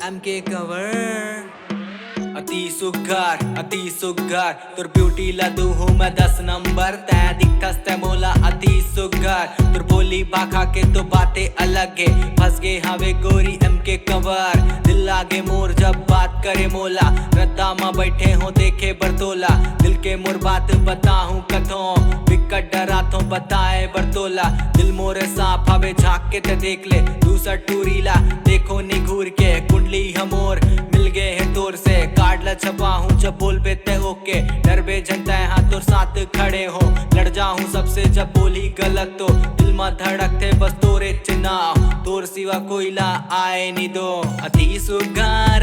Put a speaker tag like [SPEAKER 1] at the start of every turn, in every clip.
[SPEAKER 1] MK cover अति सुग्घर तुर ब्यूटी ला दू हूँ मैं 10 नंबर। तै दिखस तै मोला अति सुग्घर तुर बोली भाखा के तो बातें अलग है। फंस गे हवे गोरी MK कवर दिल लागे मोर जब बात करे मोला। रद्दा मा बैठे हो देखे बरतोला दिल के मोर बात बताऊं कथों विकट डराथों बताए बरतोला। दिल मोरे सांप हवे झाँक के ते देख ले दूसर टूरीला देखो निघूर के कुंडली हमोर मिल गए है तोर से कार्ड ला छपा हूँ जब बोल बेते ओके डर बे जनता है हाँ तोर साथ खड़े हो लड़ जाऊं सबसे जब बोली गलत तो दिल में धड़कते बस तोरे चुनाव तोर सिवा कोई ला आए नहीं दो। अति सुगार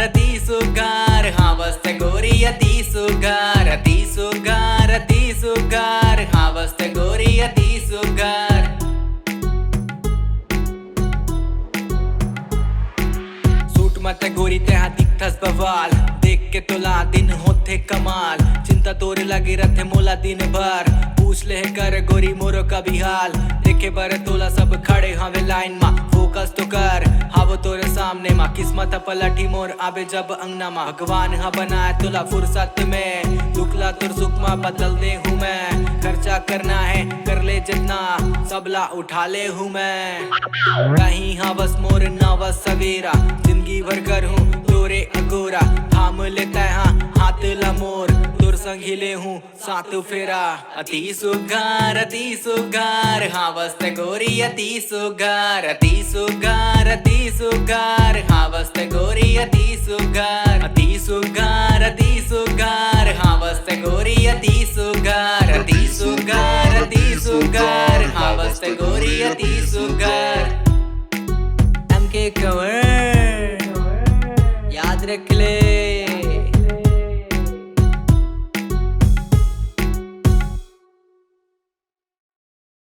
[SPEAKER 1] हाँ बसते गोरी अति सुगार हाँ बसते गोरी अति सुगार। सूट मत गोरी ते हाँ दिखथस बवाल देख के तोला दिन होते कमाल। चिंता तोरे लगी रहते मोला दिन भर पूछ ले कर गोरी मोरो का भी हाल। देखे बर तोला सब खड़े हवे लाइन मा फोकस तो कर हावो तोरे सामने मा। किस्मत पलटी मोर आवे जब अंगना मा भगवान हा बनाए तोला फुर्सत में दुखला तुर सुख मा बदल दे हूँ मैं। खर्चा करना है कर ले जितना सबला उठा ले हूँ मैं। कहीं हाँ बस मोर नवा सवेरा जिंदगी भर कर हूँ तोरे अगोरा थाम लेता है हाँ हाथ ला मोर तोर संग हिले हूँ साथ फेरा। अति सुगार हाँ बसते गोरी अति सुगार हाँ बसते गोरी अति सुगार हाँ बसते गोरी अति सुगार हाँ बसते गोरी अति सुगार। MK कवर याद रख ले।